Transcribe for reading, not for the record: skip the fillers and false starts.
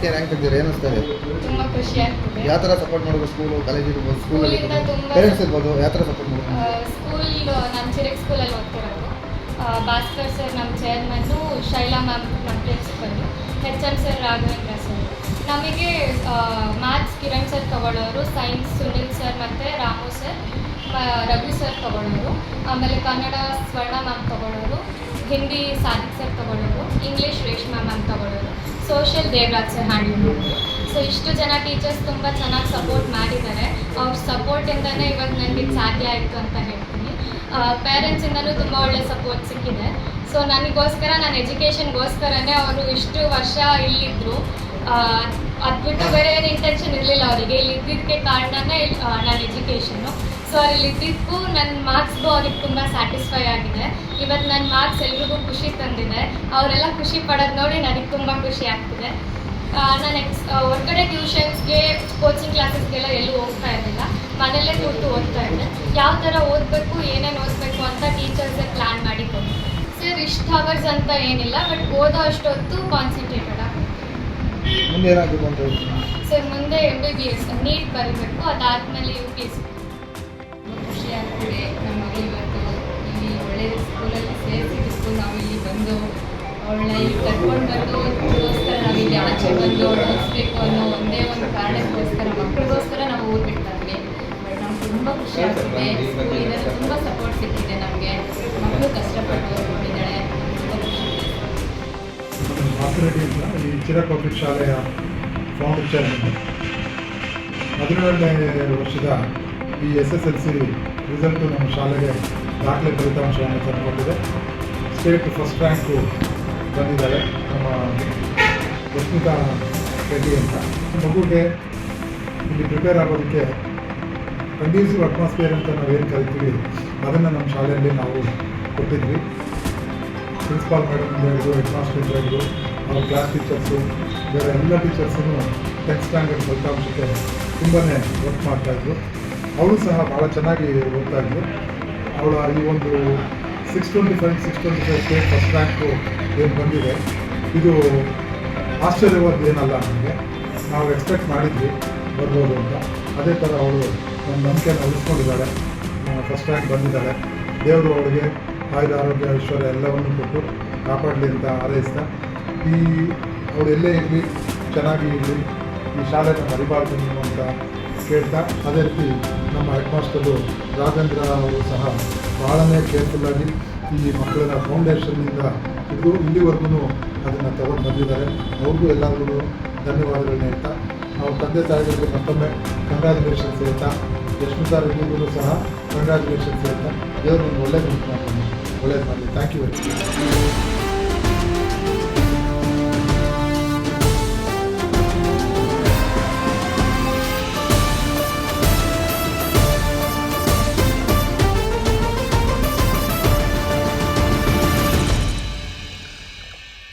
8ನೇ rank ತೆಗೆದಿದ್ದಾರೆ, ಏನು ಅನಿಸ್ತಾ ಇದೆ? ತುಂಬ ಖುಷಿ ಆಗ್ತದೆ. ಯಾವ ಥರ ಸಪೋರ್ಟ್ ಮಾಡೋದು? ಸ್ಕೂಲು, ಕಾಲೇಜ್ ಇರ್ಬೋದು, ಸ್ಕೂಲಲ್ಲಿ ಸ್ಕೂಲಿಂದ ತುಂಬ ಪೇರೆಂಟ್ಸ್ ಇರ್ಬೋದು, ಯಾವ ಥರ ಸಪೋರ್ಟ್ ಮಾಡೋದು? ಸ್ಕೂಲ್ ನಾನು ಚಿರಕ್ ಸ್ಕೂಲಲ್ಲಿ ಓದ್ತಿರೋದು. ಭಾಸ್ಕರ್ ಸರ್ ನಮ್ಮ ಚೇರ್ಮನ್ನು, ಶೈಲಾ ಮ್ಯಾಮ್ ನಮ್ಮ principal, HM sir Raghavendra sir. ನಮಗೆ ಮ್ಯಾಥ್ಸ್ ಕಿರಣ್ ಸರ್ ತಗೊಳ್ಳೋರು, ಸೈನ್ಸ್ ಸುನಿಲ್ ಸರ್ ಮತ್ತು ರಾಮು ಸರ್, ರಘು ಸರ್ ತಗೊಳ್ಳೋರು, ಆಮೇಲೆ ಕನ್ನಡ ಸ್ವರ್ಣ ಮ್ಯಾಮ್ ತಗೊಳ್ಳೋರು, ಹಿಂದಿ ಸಾದಿಕ್ ಸರ್ ತಗೊಳ್ಳೋರು, ಇಂಗ್ಲೀಷ್ ರೇಷ್ಮಾ ಮ್ಯಾಮ್ ತಗೊಳ್ಳೋರು, ಸೋಷಿಯಲ್ ದೇವರಾಜ್ ಸರ್ ಹ್ಯಾಂಡಲ್ ಮಾಡೋರು. ಸೊ ಇಷ್ಟು ಜನ ಟೀಚರ್ಸ್ ತುಂಬ ಚೆನ್ನಾಗಿ ಸಪೋರ್ಟ್ ಮಾಡಿದ್ದಾರೆ. ಅವ್ರ ಸಪೋರ್ಟಿಂದನೇ ಇವಾಗ ನನಗೆ ಸಾಧ್ಯ ಆಯಿತು ಅಂತ ಹೇಳ್ತೀನಿ. ಪೇರೆಂಟ್ಸಿಂದನೂ ತುಂಬ ಒಳ್ಳೆ ಸಪೋರ್ಟ್ ಸಿಕ್ಕಿದೆ. ಸೊ ನನಗೋಸ್ಕರ, ನನ್ನ ಎಜುಕೇಷನ್ಗೋಸ್ಕರನೇ ಅವರು ಇಷ್ಟು ವರ್ಷ ಇಲ್ಲಿದ್ದರು. ಅದು ಬಿಟ್ಟು ಬೇರೆ ಏನು ಇಂಟೆನ್ಷನ್ ಇರಲಿಲ್ಲ ಅವರಿಗೆ. ಇಲ್ಲಿ ಇದ್ದಿದ್ದಕ್ಕೆ ಕಾರಣನೇ ನನ್ನ ಎಜುಕೇಷನ್ನು. ಸೊ ಅಲ್ಲಿ ಇದ್ದಿದ್ದಕ್ಕೂ ನನ್ನ ಮಾರ್ಕ್ಸ್ಗೂ ಅವ್ರಿಗೆ ತುಂಬ ಸ್ಯಾಟಿಸ್ಫೈ ಆಗಿದೆ. ಇವತ್ತು ನನ್ನ ಮಾರ್ಕ್ಸ್ ಎಲ್ರಿಗೂ ಖುಷಿ ತಂದಿದೆ. ಅವರೆಲ್ಲ ಖುಷಿ ಪಡೋದು ನೋಡಿ ನನಗೆ ತುಂಬ ಖುಷಿ ಆಗ್ತಿದೆ. ನಾನು ಹೊರಗಡೆ ಟ್ಯೂಷನ್ಸ್ಗೆ, ಕೋಚಿಂಗ್ ಕ್ಲಾಸಸ್ಗೆಲ್ಲ ಎಲ್ಲೂ ಹೋಗ್ತಾ ಇರಲಿಲ್ಲ. ಮನೆಯಲ್ಲೇ ಕೂತು ಓದ್ತಾ ಇದ್ದೆ. ಯಾವ ಥರ ಓದಬೇಕು, ಏನೇನು ಓದಬೇಕು ಅಂತ ಟೀಚರ್ಸೇ ಪ್ಲ್ಯಾನ್ ಮಾಡಿ ಕೊಟ್ಟು. ಸರ್ ಇಷ್ಟು ಅವರ್ಸ್ ಅಂತ ಏನಿಲ್ಲ, ಬಟ್ ಓದೋ ಅಷ್ಟೊತ್ತು ಕಾನ್ಸಂಟ್ರೇಟೆಡ್ ಆಗಿ. ಮುಂದೆ ಏನಾಗಬೇಕು ಅಂತ ಸರ್ ಮುಂದೆ MBBS ನೀಟ್ ಬರೀಬೇಕು, ಅದಾದಮೇಲೆ UPSC. ಖುಷಿ ಆಗ್ತಿದೆ. ನಮ್ಮ ಮಗಳು ಇವತ್ತು ಇಲ್ಲಿ ಒಳ್ಳೆಯ ಸ್ಕೂಲಲ್ಲಿ ಸೇರಿಸಿದ್ದು. ನಾವು ಇಲ್ಲಿ ಬಂದು ಅವಳನ್ನ ಇಲ್ಲಿ ಕರ್ಕೊಂಡು ಬಂದು ಓದೋಸ್ಕರ ನಾವು ಇಲ್ಲಿ ಆಚೆ ಬಂದು ಓದಿಸ್ಬೇಕು ಅನ್ನೋ ಒಂದೇ ಒಂದು ಕಾರಣಕ್ಕೋಸ್ಕರ, ಮಕ್ಕಳಿಗೋಸ್ಕರ ನಾವು ಊರು ಬಿಡ್ತಾ ಇದ್ವಿ. ಬಟ್ ನಮ್ಗೆ ತುಂಬ ಖುಷಿ ಆಗ್ತಿದೆ. ಸ್ಕೂಲಿಂದ ತುಂಬ ಸಪೋರ್ಟ್ ಸಿಕ್ಕಿದೆ ನಮಗೆ. ಮಕ್ಕಳು ಕಷ್ಟಪಟ್ಟು ಓದ್ಕೊಂಡಿದ್ದಾಳೆ. ಮಾತನಾಡಿ ಅಂತ ಈ ಚಿರಕ್ ಪಬ್ಲಿಕ್ ಶಾಲೆಯ ಫೌಂಡರ್ ಚೇರ್ಮನ್. 17ನೇ ವರ್ಷದ ಈ SSLC ರಿಸಲ್ಟು ನಮ್ಮ ಶಾಲೆಗೆ ದಾಖಲೆ ಫಲಿತಾಂಶವನ್ನು ತಂದುಕೊಂಡಿದೆ. ಸ್ಟೇಟ್ ಫಸ್ಟ್ ರ್ಯಾಂಕು ಬಂದಿದ್ದಾರೆ ನಮ್ಮ ರಶ್ಮಿತಾ ರೆಡ್ಡಿ ಅಂತ. ಮಗುಗೆ ಇಲ್ಲಿ ಪ್ರಿಪೇರ್ ಆಗೋದಕ್ಕೆ ಕಂಡೀಸಿವ್ ಅಟ್ಮಾಸ್ಫಿಯರ್ ಅಂತ ನಾವೇನು ಕರಿತೀವಿ, ಅದನ್ನು ನಮ್ಮ ಶಾಲೆಯಲ್ಲಿ ನಾವು ಕೊಟ್ಟಿದ್ವಿ. ಪ್ರಿನ್ಸಿಪಾಲ್ ಮೇಡಮ್ ಹೇಳಿದ್ರು, ಹೆಡ್ ಮಾಸ್ಟರ್ ಹೇಳಿದ್ರು, ಅವ್ರ ಕ್ಲಾಸ್ ಟೀಚರ್ಸು, ಬೇರೆ ಎಲ್ಲ ಟೀಚರ್ಸೂ 10th ಸ್ಟ್ಯಾಂಡರ್ಡ್ ಫಲಿತಾಂಶಕ್ಕೆ ತುಂಬಾ ವರ್ಕ್ ಮಾಡ್ತಾಯಿದ್ರು. ಅವಳು ಸಹ ಭಾಳ ಚೆನ್ನಾಗಿ ಓದ್ತಾಯಿದ್ರು. ಅವಳ ಈ ಒಂದು 625 ಸ್ಟೇಟ್ ಫಸ್ಟ್ ರ್ಯಾಂಕು ಏನು ಬಂದಿದೆ, ಇದು ಆಶ್ಚರ್ಯವಾದ ಏನಲ್ಲ. ನಮಗೆ ನಾವು ಎಕ್ಸ್ಪೆಕ್ಟ್ ಮಾಡಿದ್ವಿ ಬರ್ಬೋದು ಅಂತ. ಅದೇ ಥರ ಅವಳು ನಮ್ಮ ನಂಬಿಕೆಯನ್ನು ಉಳಿಸ್ಕೊಂಡಿದ್ದಾಳೆ. ಫಸ್ಟ್ ರ್ಯಾಂಕ್ ಬಂದಿದ್ದಾಳೆ. ದೇವರು ಅವಳಿಗೆ ಆಯುಧ, ಆರೋಗ್ಯ, ಐಶ್ವರ್ಯ ಎಲ್ಲವನ್ನು ಕೊಟ್ಟು ಕಾಪಾಡಲಿ ಅಂತ ಹಾರೈಸ್ತಾ, ಅವಳು ಎಲ್ಲೇ ಇರಲಿ, ಚೆನ್ನಾಗಿ ಇರಲಿ, ಈ ಶಾಲೆನ ಮರಿಬಾರ್ದು ಅಂತ ಕೇಳ್ತಾ, ಅದೇ ರೀತಿ ನಮ್ಮ ಹೆಡ್ ಮಾಸ್ಟರು ರಾಘವೇಂದ್ರ ಅವರು ಸಹ ಭಾಳನೇ ಕೇರ್ಫುಲ್ಲಾಗಿ ಈ ಮಕ್ಕಳನ್ನ ಫೌಂಡೇಶನ್ನಿಂದ ಇಲ್ಲಿವರೆಗೂ ಅದನ್ನು ತಗೊಂಡು ಬಂದಿದ್ದಾರೆ. ಅವ್ರಿಗೂ ಎಲ್ಲರಿಗೂ ಧನ್ಯವಾದಗಳನ್ನ ಹೇಳ್ತಾ, ಅವ್ರ ತಂದೆ ತಾಯಿಗಳಿಗೆ ಮತ್ತೊಮ್ಮೆ ಕಂಗ್ರ್ಯಾಚುಲೇಷನ್ಸ್ ಹೇಳ್ತಾ, ಯಶ್ಮಿತಾ ರೆಡ್ಡಿಗೂ ಸಹ ಕಂಗ್ರ್ಯಾಚುಲೇಷನ್ಸ್ ಹೇಳ್ತಾ, ದೇವರು ಒಳ್ಳೇದು ಮಾಡಲಿ. Thank you very much.